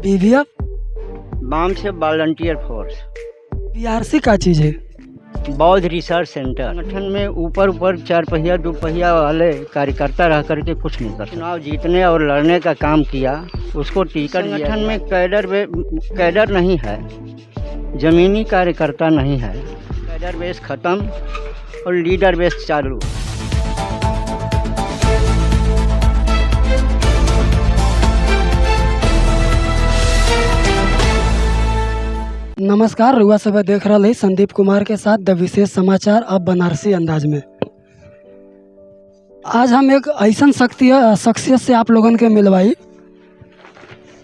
PVF balm से volunteer force PRC का चीज़ है। बौद्ध रिसर्च सेंटर संगठन में ऊपर ऊपर 4 पहिया 2 पहिया वाले कार्यकर्ता रह करके कुछ नहीं कर चुनाव जीतने और लड़ने का काम किया, उसको टिकट संगठन में कैडर नहीं है, जमीनी कार्यकर्ता नहीं है, कैडर बेस खत्म और लीडर बेस चालू। नमस्कार, रुआ सब देख रहा है संदीप कुमार के साथ द विशेष समाचार अब बनारसी अंदाज में। आज हम एक ऐसा शख्सियत से आप लोगन के मिलवाई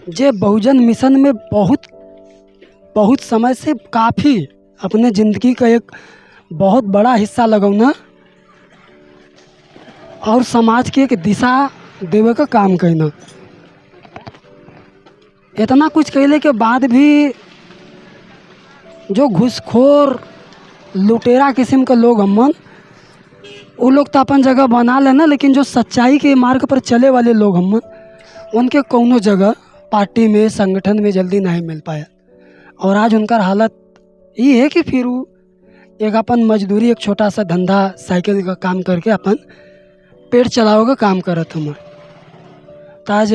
जे बहुजन मिशन में बहुत समय से काफ़ी अपने ज़िंदगी का एक बहुत बड़ा हिस्सा लगौना और समाज की एक दिशा देवे का काम करना। इतना कुछ कहले के बाद भी जो घूसखोर लुटेरा किस्म के लोग हमन, वो लोग तो अपन जगह बना लेना, लेकिन जो सच्चाई के मार्ग पर चले वाले लोग हमन, उनके कौनो जगह पार्टी में संगठन में जल्दी नहीं मिल पाया। और आज उनका हालत ये है कि फिर वो एक अपन मजदूरी, एक छोटा सा धंधा साइकिल का काम करके अपन पेट चलाओ का काम करत हम। तो आज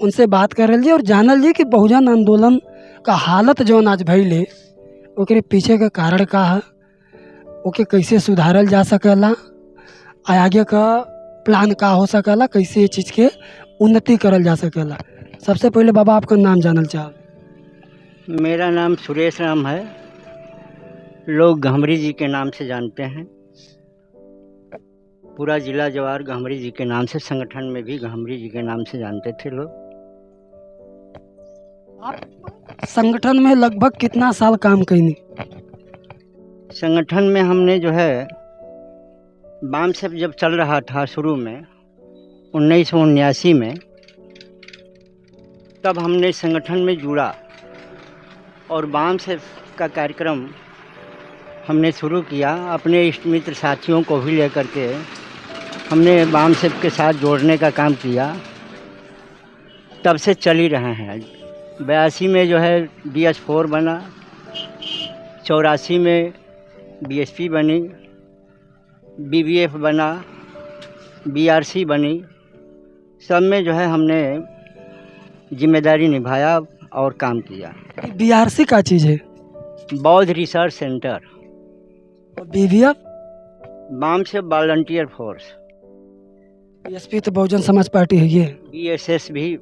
उनसे बात कर रही और जानल जी कि बहुजन आंदोलन का हालत जौन आज भइले ओकरे पीछे का कारण का है, ओके कैसे सुधारल जा सकेला, आगे का प्लान का हो सकेला, कैसे ये चीज़ के उन्नति करल जा सकेला। सबसे पहले बाबा आपका नाम जानल चाह। मेरा नाम सुरेश राम है, लोग घमरी जी के नाम से जानते हैं। पूरा जिला जवार घमरी जी के नाम से, संगठन में भी घमरी जी के नाम से जानते थे लोग। संगठन में लगभग कितना साल काम कईनी? संगठन में हमने जो है बाम से जब चल रहा था शुरू में 1979 में, तब हमने संगठन में जुड़ा और बाम से का कार्यक्रम हमने शुरू किया। अपने इष्ट मित्र साथियों को भी लेकर के हमने बाम से के साथ जोड़ने का काम किया। तब से चल ही रहे हैं। 82 में जो है DS4 बना, 84 में BSP बनी, BBF बना, BRC बनी। सब में जो है हमने जिम्मेदारी निभाया और काम किया। BRC का चीज़ है? बौद्ध रिसर्च सेंटर। BBF बाम से वॉलंटियर फोर्स। BSP तो बहुजन समाज पार्टी है। ये BSS भी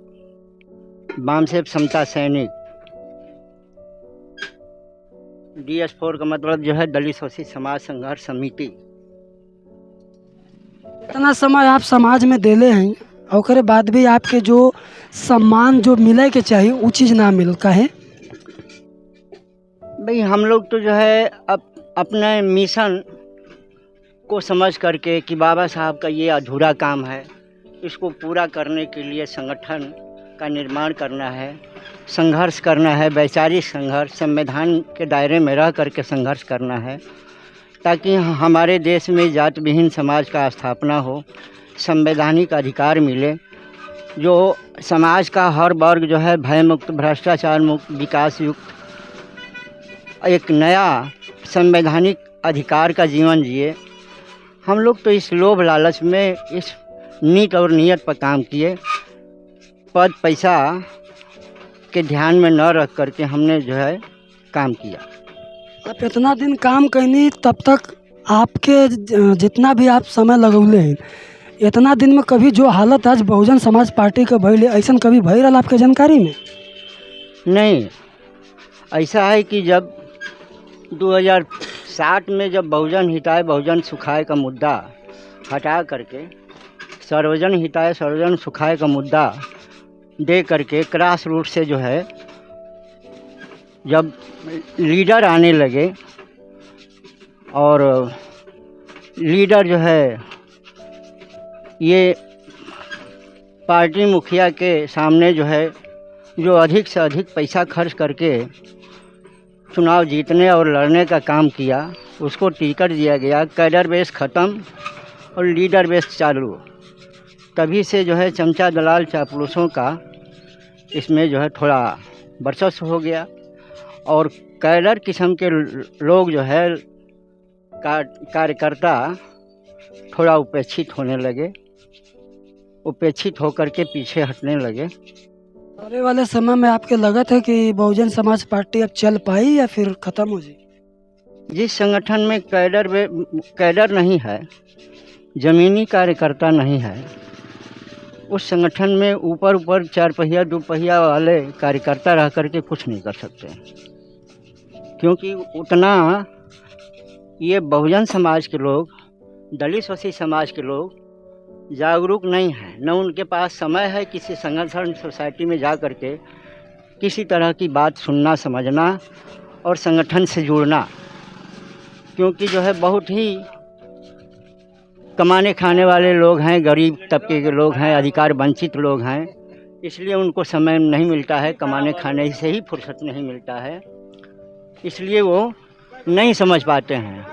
बाम से समता सैनिक। DS4 का मतलब जो है दलित शोषित समाज संघर्ष समिति। इतना समय आप समाज में देले हैं और ओकरे बाद भी आपके जो सम्मान जो मिले के चाहिए वो चीज़ ना मिल का है भाई। हम लोग तो जो है अपने मिशन को समझ करके कि बाबा साहब का ये अधूरा काम है, इसको पूरा करने के लिए संगठन का निर्माण करना है, संघर्ष करना है, वैचारिक संघर्ष, संविधान के दायरे में रह करके संघर्ष करना है, ताकि हमारे देश में जात विहीन समाज का स्थापना हो, संवैधानिक अधिकार मिले, जो समाज का हर वर्ग जो है भय मुक्त, भ्रष्टाचार मुक्त, विकास युक्त एक नया संवैधानिक अधिकार का जीवन जिए। हम लोग तो इस लोभ लालच में, इस नीत और नियत पर काम किए। पद पैसा के ध्यान में न रख करके हमने जो है काम किया। आप इतना दिन काम करनी, तब तक आपके जितना भी आप समय लगौले हैं, इतना दिन में कभी जो हालत आज बहुजन समाज पार्टी का भइले ऐसा कभी भई रहा आपके जानकारी में? नहीं, ऐसा है कि जब 2007 में जब बहुजन हिताय बहुजन सुखाय का मुद्दा हटा करके सर्वजन हिताय सर्वजन सुखाय का मुद्दा दे करके क्रॉस रूट से जो है जब लीडर आने लगे और लीडर जो है ये पार्टी मुखिया के सामने जो है जो अधिक से अधिक पैसा खर्च करके चुनाव जीतने और लड़ने का काम किया, उसको टिकट दिया गया। कैडर बेस ख़त्म और लीडर बेस चालू। तभी से जो है चमचा दलाल चापलूसों का इसमें जो है थोड़ा वर्चस्व हो गया और कैडर किस्म के लोग जो है कार्यकर्ता थोड़ा उपेक्षित होने लगे, उपेक्षित होकर के पीछे हटने लगे। आने वाले समय में आपके लगा था कि बहुजन समाज पार्टी अब चल पाई या फिर खत्म हो जाए? जिस संगठन में कैडर नहीं है, ज़मीनी कार्यकर्ता नहीं है, उस संगठन में ऊपर ऊपर 4 पहिया 2 पहिया वाले कार्यकर्ता रह करके कुछ नहीं कर सकते, क्योंकि उतना ये बहुजन समाज के लोग, दलित ओसी समाज के लोग जागरूक नहीं हैं। न उनके पास समय है किसी संगठन सोसाइटी में जा करके किसी तरह की बात सुनना, समझना और संगठन से जुड़ना, क्योंकि जो है बहुत ही कमाने खाने वाले लोग हैं, गरीब तबके के लोग हैं, अधिकार वंचित लोग हैं, इसलिए उनको समय नहीं मिलता है, कमाने खाने से ही फुर्सत नहीं मिलता है, इसलिए वो नहीं समझ पाते हैं।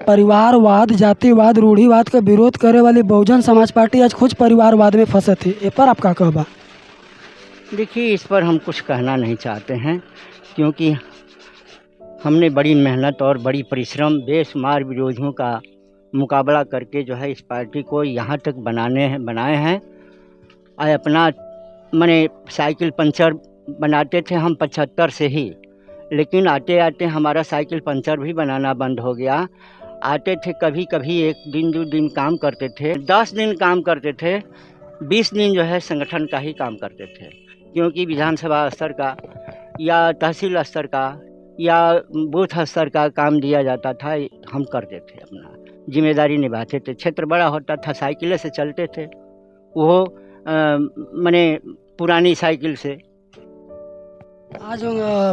परिवारवाद, जातिवाद, रूढ़िवाद का विरोध करे वाली बहुजन समाज पार्टी आज खुद परिवारवाद में फंसे थी। ए पर आपका कहबा? देखिए, इस पर हम कुछ कहना नहीं चाहते हैं, क्योंकि हमने बड़ी मेहनत और बड़ी परिश्रम बेशुमार विरोधियों का मुकाबला करके जो है इस पार्टी को यहाँ तक बनाए हैं। और अपना माने साइकिल पंचर बनाते थे हम 75 से ही, लेकिन आते आते हमारा साइकिल पंचर भी बनाना बंद हो गया। आते थे कभी कभी 1 दिन 2 दिन काम करते थे, 10 दिन काम करते थे, 20 दिन जो है संगठन का ही काम करते थे, क्योंकि विधानसभा स्तर का या तहसील स्तर का या बूथ स्तर का काम दिया जाता था, हम करते थे, अपना जिम्मेदारी निभाते थे। क्षेत्र बड़ा होता था, साइकिलें से चलते थे, वो माने पुरानी साइकिल से। आज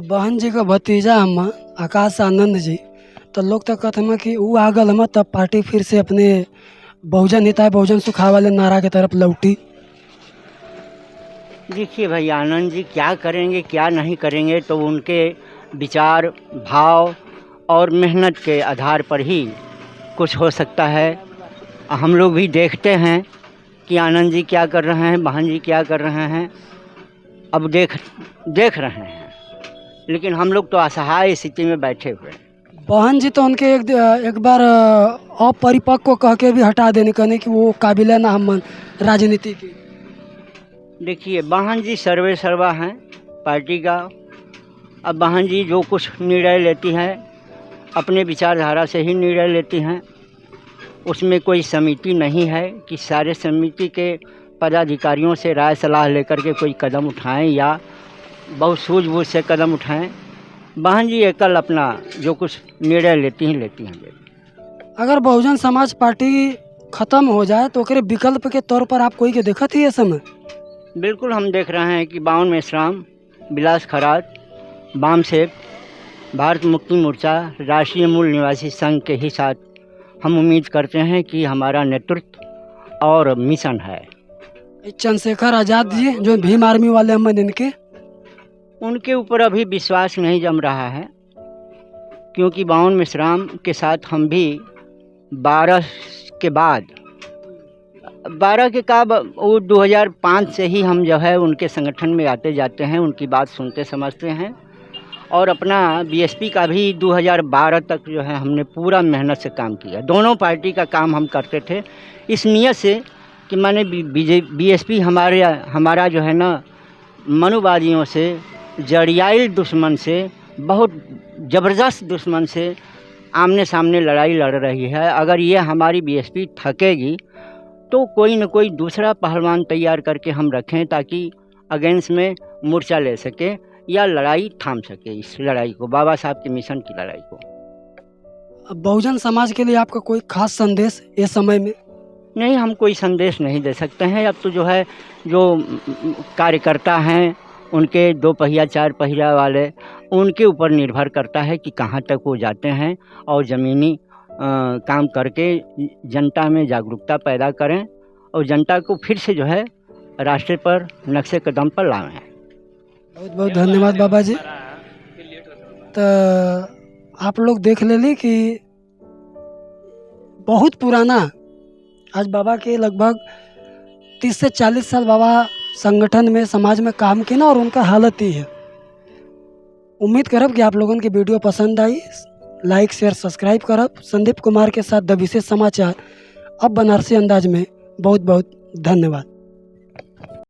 बहन जी का भतीजा हम आकाश आनंद जी, तो लोग तो कहते हैं कि वो आगल हम तब पार्टी फिर से अपने बहुजन हिताय बहुजन सुखाय वाले नारा की तरफ लौटी। देखिए भाई, आनंद जी क्या करेंगे क्या नहीं करेंगे तो उनके विचार, भाव और मेहनत के आधार पर ही कुछ हो सकता है। हम लोग भी देखते हैं कि आनंद जी क्या कर रहे हैं, बहन जी क्या कर रहे हैं, अब देख रहे हैं, लेकिन हम लोग तो असहाय स्थिति में बैठे हुए हैं। बहन जी तो उनके एक बार अपरिपक्व कह के भी हटा देने, कहने कि वो काबिल ना हम राजनीति की। देखिए, बहन जी सर्वे सर्वा हैं पार्टी का। अब बहन जी जो कुछ निर्णय लेती हैं अपने विचारधारा से ही निर्णय लेती हैं, उसमें कोई समिति नहीं है कि सारे समिति के पदाधिकारियों से राय सलाह लेकर के कोई कदम उठाएं या बहुत सूझबूझ से कदम उठाएं। बहन जी एकल अपना जो कुछ निर्णय लेती हैं। अगर बहुजन समाज पार्टी खत्म हो जाए तो ओकरे विकल्प के तौर पर आप कोई के देखत ही ये समय? बिल्कुल हम देख रहे हैं कि बावन मेश्राम, विलास खरात, वाम सेव, भारत मुक्ति मोर्चा, राष्ट्रीय मूल निवासी संघ के ही साथ हम उम्मीद करते हैं कि हमारा नेतृत्व और मिशन है। चंद्रशेखर आज़ाद जी जो भीम आर्मी वाले हम उनके ऊपर अभी विश्वास नहीं जम रहा है, क्योंकि बावन मेश्राम के साथ हम भी 12 के बाद वो 2005 से ही हम जो है उनके संगठन में आते जाते हैं, उनकी बात सुनते समझते हैं, और अपना बीएसपी का भी 2012 तक जो है हमने पूरा मेहनत से काम किया। दोनों पार्टी का काम हम करते थे इस नियत से कि माने बीएसपी हमारा जो है ना मनुवादियों से, जड़ियाई दुश्मन से, बहुत ज़बरदस्त दुश्मन से आमने सामने लड़ाई लड़ रही है। अगर ये हमारी बीएसपी थकेगी तो कोई न कोई दूसरा पहलवान तैयार करके हम रखें, ताकि अगेंस्ट में मोर्चा ले सके या लड़ाई थाम सके, इस लड़ाई को, बाबा साहब के मिशन की लड़ाई को। अब बहुजन समाज के लिए आपका कोई खास संदेश इस समय में? नहीं, हम कोई संदेश नहीं दे सकते हैं। अब तो जो है जो कार्यकर्ता हैं उनके 2 पहिया 4 पहिया वाले, उनके ऊपर निर्भर करता है कि कहाँ तक वो जाते हैं और ज़मीनी काम करके जनता में जागरूकता पैदा करें और जनता को फिर से जो है रास्ते पर, नक्शे कदम पर लाएं। बहुत बहुत धन्यवाद बाबा जी। तो आप लोग देख ले कि बहुत पुराना, आज बाबा के लगभग 30 से 40 साल बाबा संगठन में समाज में काम की ना और उनका हालत ही है। उम्मीद करब कि आप लोगों की वीडियो पसंद आई। लाइक शेयर सब्सक्राइब करब। संदीप कुमार के साथ द विशेष समाचार अब बनारसी अंदाज में। बहुत बहुत धन्यवाद।